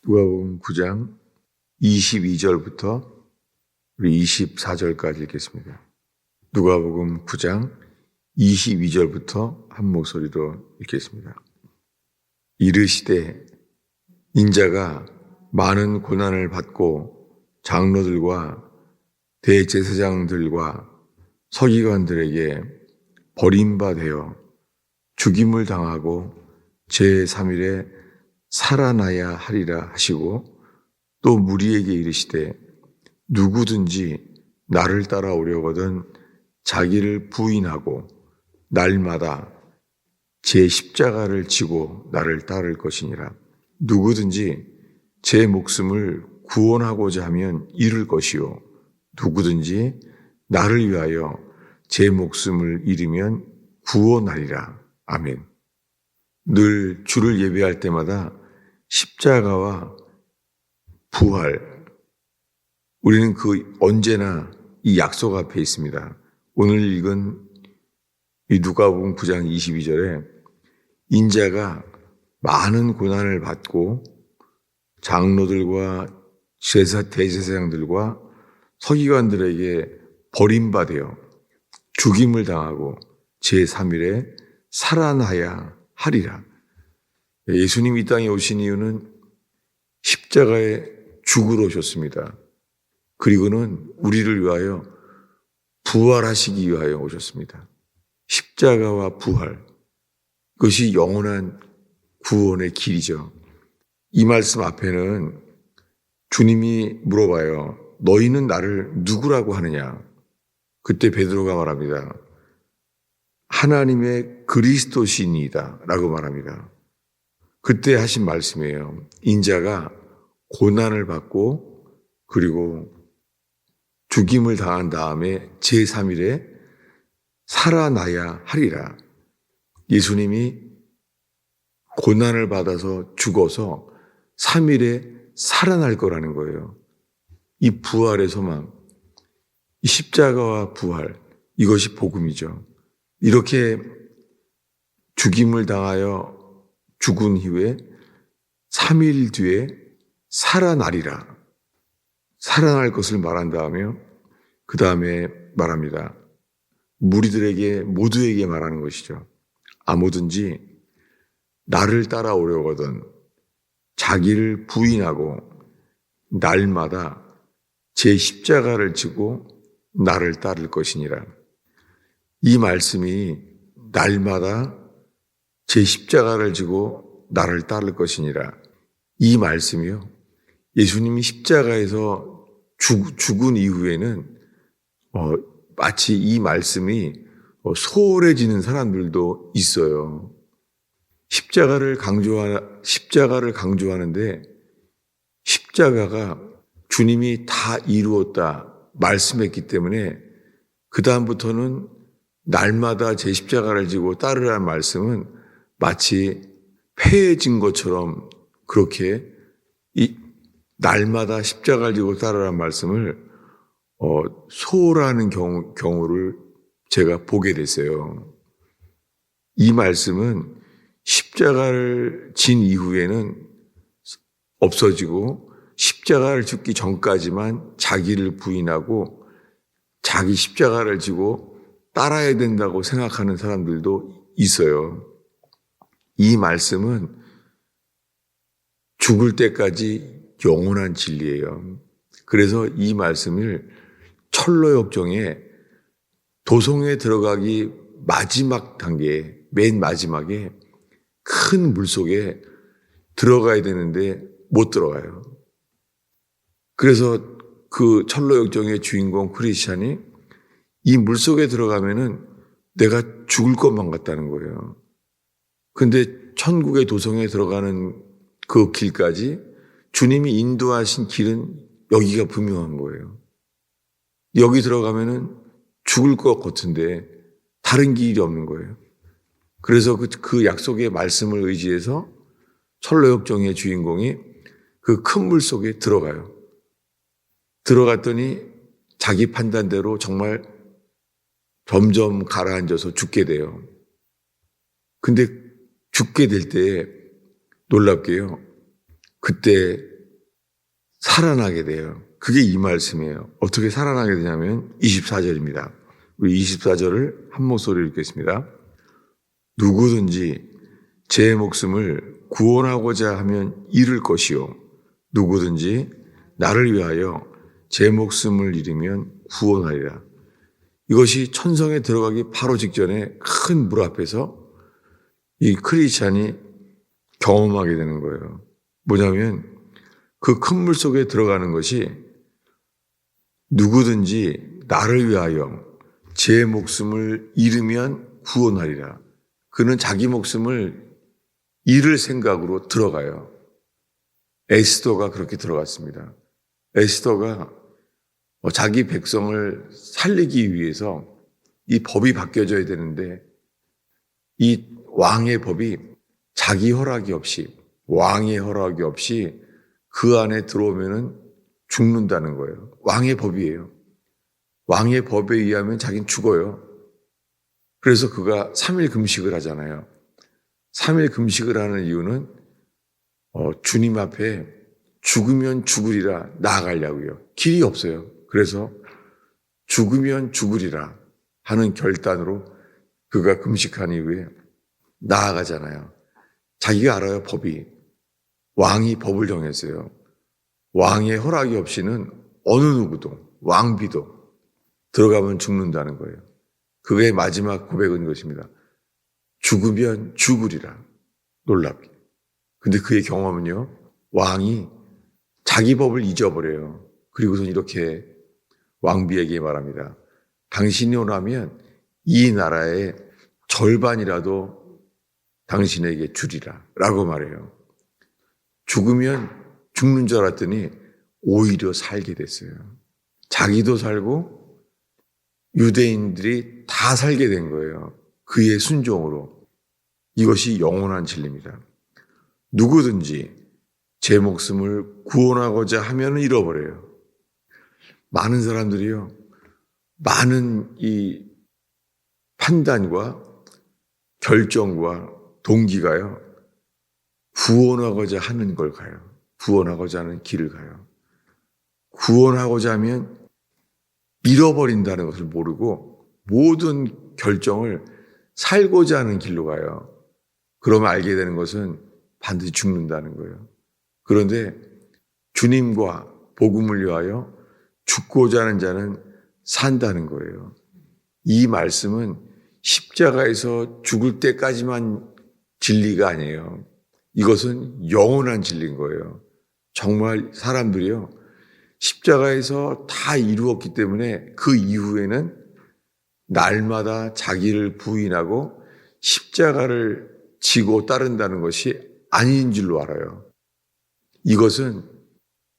누가복음 9장 22절부터 우리 24절까지 읽겠습니다. 누가복음 9장 22절부터 한 목소리로 읽겠습니다. 이르시되 인자가 많은 고난을 받고 장로들과 대제사장들과 서기관들에게 버림받아 죽임을 당하고 제3일에 살아나야 하리라 하시고, 또 무리에게 이르시되 누구든지 나를 따라오려거든 자기를 부인하고 날마다 제 십자가를 지고 나를 따를 것이니라. 누구든지 제 목숨을 구원하고자 하면 잃을 것이요, 누구든지 나를 위하여 제 목숨을 잃으면 구원하리라. 아멘. 늘 주를 예배할 때마다 십자가와 부활, 우리는 언제나 이 약속 앞에 있습니다. 오늘 읽은 이 누가복음 9장 22절에 인자가 많은 고난을 받고 장로들과 대제사장들과 서기관들에게 버림받아 죽임을 당하고 제3일에 살아나야 하리라. 예수님이 이 땅에 오신 이유는 십자가에 죽으러 오셨습니다. 그리고는 우리를 위하여 부활하시기 위하여 오셨습니다. 십자가와 부활, 그것이 영원한 구원의 길이죠. 이 말씀 앞에는 주님이 물어봐요. 너희는 나를 누구라고 하느냐? 그때 베드로가 말합니다. 하나님의 그리스도시니이다 라고 말합니다. 그때 하신 말씀이에요. 인자가 고난을 받고 그리고 죽임을 당한 다음에 제3일에 살아나야 하리라. 예수님이 고난을 받아서 죽어서 3일에 살아날 거라는 거예요. 이 부활의 소망, 이 십자가와 부활, 이것이 복음이죠. 이렇게 죽임을 당하여 죽은 이후에 3일 뒤에 살아나리라. 살아날 것을 말한 다음에 그 다음에 말합니다. 무리들에게 모두에게 말하는 것이죠. 아무든지 나를 따라오려거든 자기를 부인하고 날마다 제 십자가를 지고 나를 따를 것이니라. 이 말씀이 날마다 제 십자가를 지고 나를 따를 것이니라. 이 말씀이요. 예수님이 십자가에서 죽은 이후에는 마치 이 말씀이 소홀해지는 사람들도 있어요. 십자가를 강조하는데 십자가가 주님이 다 이루었다 말씀했기 때문에 그 다음부터는 날마다 제 십자가를 지고 따르라는 말씀은 마치 폐해진 것처럼 그렇게 이 날마다 십자가를 지고 따르라는 말씀을 소홀하는 경우를 제가 보게 됐어요. 이 말씀은 십자가를 진 이후에는 없어지고 십자가를 죽기 전까지만 자기를 부인하고 자기 십자가를 지고 따라야 된다고 생각하는 사람들도 있어요. 이 말씀은 죽을 때까지 영원한 진리예요. 그래서 이 말씀을 철로역정에 도성에 들어가기 마지막 단계, 맨 마지막에 큰 물속에 들어가야 되는데 못 들어가요. 그래서 그 철로역정의 주인공 크리스찬이 이 물속에 들어가면은 내가 죽을 것만 같다는 거예요. 근데 천국의 도성에 들어가는 그 길까지 주님이 인도하신 길은 여기가 분명한 거예요. 여기 들어가면은 죽을 것 같은데 다른 길이 없는 거예요. 그래서 그 약속의 말씀을 의지해서 철로역정의 주인공이 그 큰 물 속에 들어가요. 들어갔더니 자기 판단대로 정말 점점 가라앉아서 죽게 돼요. 근데 죽게 될 때 놀랍게요. 그때 살아나게 돼요. 그게 이 말씀이에요. 어떻게 살아나게 되냐면 24절입니다. 우리 24절을 한 목소리로 읽겠습니다. 누구든지 제 목숨을 구원하고자 하면 잃을 것이요. 누구든지 나를 위하여 제 목숨을 잃으면 구원하리라. 이것이 천성에 들어가기 바로 직전에 큰 물 앞에서 이 크리스찬이 경험하게 되는 거예요. 뭐냐면 그 큰 물 속에 들어가는 것이 누구든지 나를 위하여 제 목숨을 잃으면 구원하리라. 그는 자기 목숨을 잃을 생각으로 들어가요. 에스더가 그렇게 들어갔습니다. 에스더가 자기 백성을 살리기 위해서 이 법이 바뀌어져야 되는데 이 왕의 법이 자기 허락이 없이 왕의 허락이 없이 그 안에 들어오면은 죽는다는 거예요. 왕의 법이에요. 왕의 법에 의하면 자기는 죽어요. 그래서 그가 3일 금식을 하잖아요. 3일 금식을 하는 이유는 주님 앞에 죽으면 죽으리라 나아가려고요. 길이 없어요. 그래서 죽으면 죽으리라 하는 결단으로 그가 금식한 이후에 나아가잖아요. 자기가 알아요, 법이. 왕이 법을 정했어요. 왕의 허락이 없이는 어느 누구도, 왕비도 들어가면 죽는다는 거예요. 그의 마지막 고백은 이것입니다. 죽으면 죽으리라. 놀랍게. 근데 그의 경험은요, 왕이 자기 법을 잊어버려요. 그리고선 이렇게 왕비에게 말합니다. 당신이 원하면 이 나라의 절반이라도 당신에게 주리라. 라고 말해요. 죽으면 죽는 줄 알았더니 오히려 살게 됐어요. 자기도 살고 유대인들이 다 살게 된 거예요. 그의 순종으로. 이것이 영원한 진리입니다. 누구든지 제 목숨을 구원하고자 하면 잃어버려요. 많은 사람들이요, 많은 이 판단과 결정과 동기가요, 구원하고자 하는 걸 가요. 구원하고자 하는 길을 가요. 구원하고자 하면 잃어버린다는 것을 모르고 모든 결정을 살고자 하는 길로 가요. 그러면 알게 되는 것은 반드시 죽는다는 거예요. 그런데 주님과 복음을 위하여 죽고자 하는 자는 산다는 거예요. 이 말씀은 십자가에서 죽을 때까지만 진리가 아니에요. 이것은 영원한 진리인 거예요. 정말 사람들이요, 십자가에서 다 이루었기 때문에 그 이후에는 날마다 자기를 부인하고 십자가를 지고 따른다는 것이 아닌 줄로 알아요. 이것은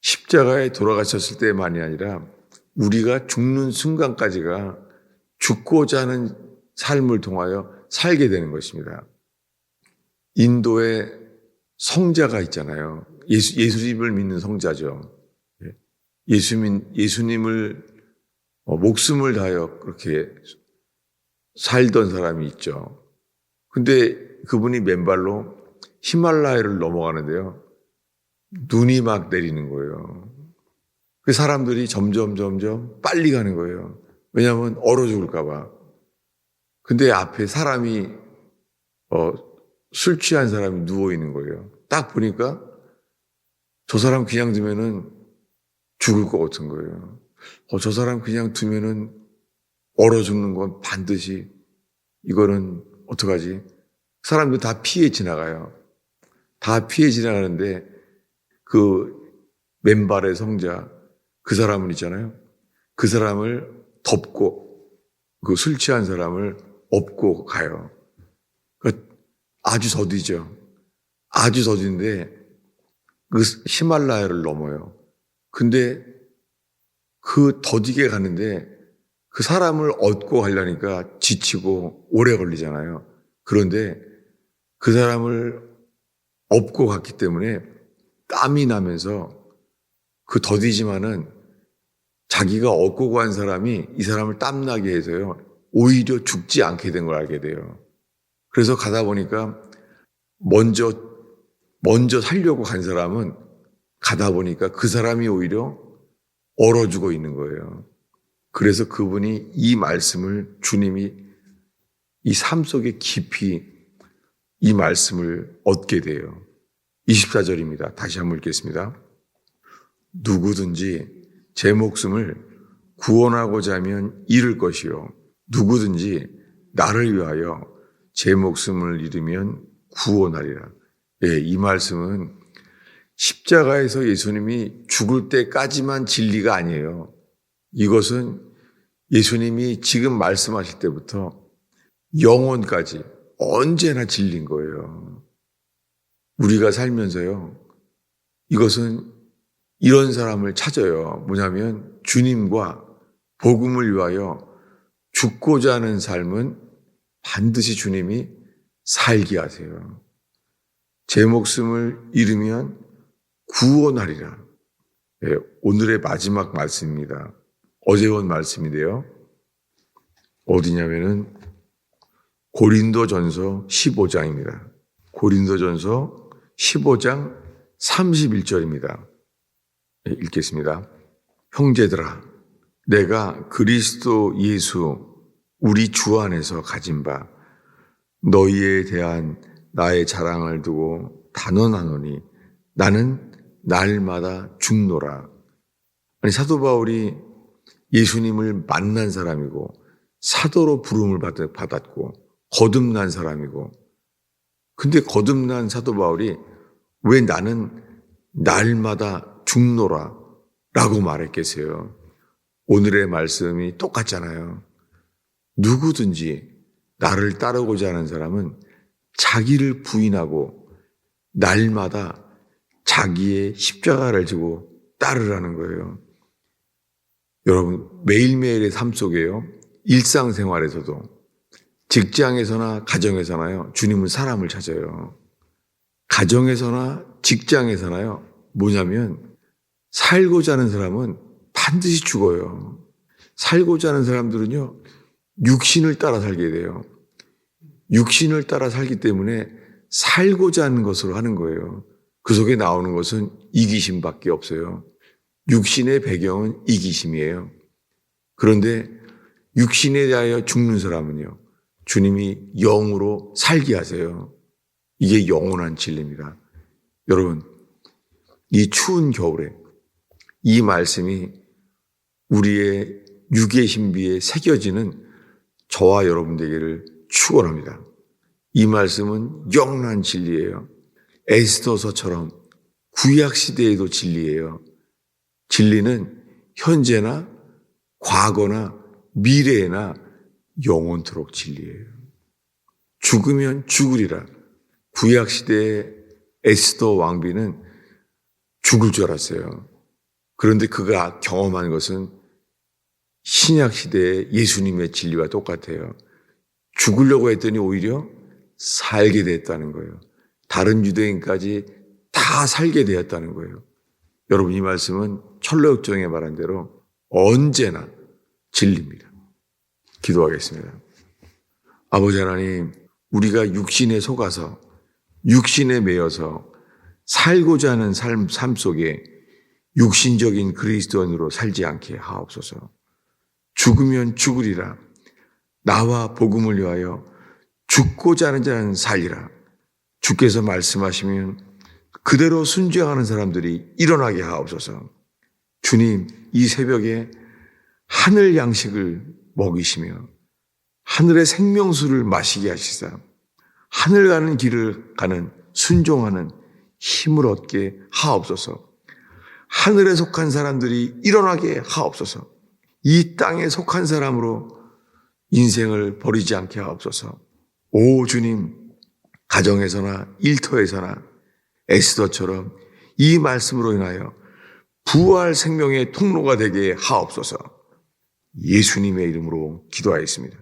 십자가에 돌아가셨을 때만이 아니라 우리가 죽는 순간까지가 죽고자 하는 삶을 통하여 살게 되는 것입니다. 인도에 성자가 있잖아요. 예수님을 믿는 성자죠. 예수님을 목숨을 다하여 그렇게 살던 사람이 있죠. 근데 그분이 맨발로 히말라야를 넘어가는데요, 눈이 막 내리는 거예요. 그 사람들이 점점 빨리 가는 거예요. 왜냐하면 얼어 죽을까 봐. 근데 앞에 사람이 술 취한 사람이 누워 있는 거예요. 딱 보니까 저 사람 그냥 두면은 죽을 것 같은 거예요. 저 사람 그냥 두면은 얼어 죽는 건 반드시, 이거는 어떡하지? 사람들 다 피해 지나가요. 다 피해 지나가는데 그 맨발의 성자, 그 사람은 있잖아요. 그 사람을 덮고, 그 술 취한 사람을 업고 가요. 그러니까 아주 더디죠. 아주 더딘데 그 히말라야를 넘어요. 근데 그 더디게 가는데 그 사람을 얻고 가려니까 지치고 오래 걸리잖아요. 그런데 그 사람을 업고 갔기 때문에 땀이 나면서 그 더디지만은 자기가 업고 간 사람이 이 사람을 땀나게 해서요, 오히려 죽지 않게 된 걸 알게 돼요. 그래서 가다 보니까 먼저 살려고 간 사람은 가다 보니까 그 사람이 오히려 얼어 죽어 있는 거예요. 그래서 그분이 이 말씀을 주님이 이 삶 속에 깊이 이 말씀을 얻게 돼요. 24절입니다. 다시 한번 읽겠습니다. 누구든지 제 목숨을 구원하고자 하면 잃을 것이요. 누구든지 나를 위하여 제 목숨을 잃으면 구원하리라. 예, 이 말씀은 십자가에서 예수님이 죽을 때까지만 진리가 아니에요. 이것은 예수님이 지금 말씀하실 때부터 영원까지 언제나 진리인 거예요. 우리가 살면서요, 이것은 이런 사람을 찾아요. 뭐냐면 주님과 복음을 위하여 죽고자 하는 삶은 반드시 주님이 살게 하세요. 제 목숨을 잃으면 구원하리라. 네, 오늘의 마지막 말씀입니다. 어제 온 말씀인데요. 어디냐면은 고린도전서 15장입니다. 고린도전서 15장 31절입니다. 네, 읽겠습니다. 형제들아, 내가 그리스도 예수 우리 주 안에서 가진 바 너희에 대한 나의 자랑을 두고 단언하노니 나는 날마다 죽노라. 아니, 사도 바울이 예수님을 만난 사람이고 사도로 부름을 받았고 거듭난 사람이고, 근데 거듭난 사도 바울이 왜 나는 날마다 죽노라 라고 말했겠어요? 오늘의 말씀이 똑같잖아요. 누구든지 나를 따르고자 하는 사람은 자기를 부인하고 날마다 자기의 십자가를 지고 따르라는 거예요. 여러분, 매일매일의 삶 속에요, 일상생활에서도, 직장에서나 가정에서나요, 주님은 사람을 찾아요. 가정에서나 직장에서나요, 뭐냐면 살고자 하는 사람은 반드시 죽어요. 살고자 하는 사람들은요, 육신을 따라 살게 돼요. 육신을 따라 살기 때문에 살고자 하는 것으로 하는 거예요. 그 속에 나오는 것은 이기심밖에 없어요. 육신의 배경은 이기심이에요. 그런데 육신에 대하여 죽는 사람은요, 주님이 영으로 살게 하세요. 이게 영원한 진리입니다. 여러분, 이 추운 겨울에 이 말씀이 우리의 육의 신비에 새겨지는 저와 여러분 되기를 축원합니다. 이 말씀은 영원한 진리예요. 에스더서처럼 구약 시대에도 진리예요. 진리는 현재나 과거나 미래에나 영원토록 진리예요. 죽으면 죽으리라. 구약 시대의 에스더 왕비는 죽을 줄 알았어요. 그런데 그가 경험한 것은 신약 시대의 예수님의 진리와 똑같아요. 죽으려고 했더니 오히려 살게 됐다는 거예요. 다른 유대인까지 다 살게 되었다는 거예요. 여러분, 이 말씀은 철로역정에 말한 대로 언제나 진리입니다. 기도하겠습니다. 아버지 하나님, 우리가 육신에 속아서 육신에 매여서 살고자 하는 삶 속에 육신적인 그리스도인으로 살지 않게 하옵소서. 죽으면 죽으리라. 나와 복음을 위하여 죽고자 하는 자는 살리라. 주께서 말씀하시면 그대로 순종하는 사람들이 일어나게 하옵소서. 주님, 이 새벽에 하늘 양식을 먹이시며 하늘의 생명수를 마시게 하시사 하늘 가는 길을 가는 순종하는 힘을 얻게 하옵소서. 하늘에 속한 사람들이 일어나게 하옵소서. 이 땅에 속한 사람으로 인생을 버리지 않게 하옵소서. 오 주님, 가정에서나 일터에서나 에스더처럼 이 말씀으로 인하여 부활 생명의 통로가 되게 하옵소서. 예수님의 이름으로 기도하였습니다.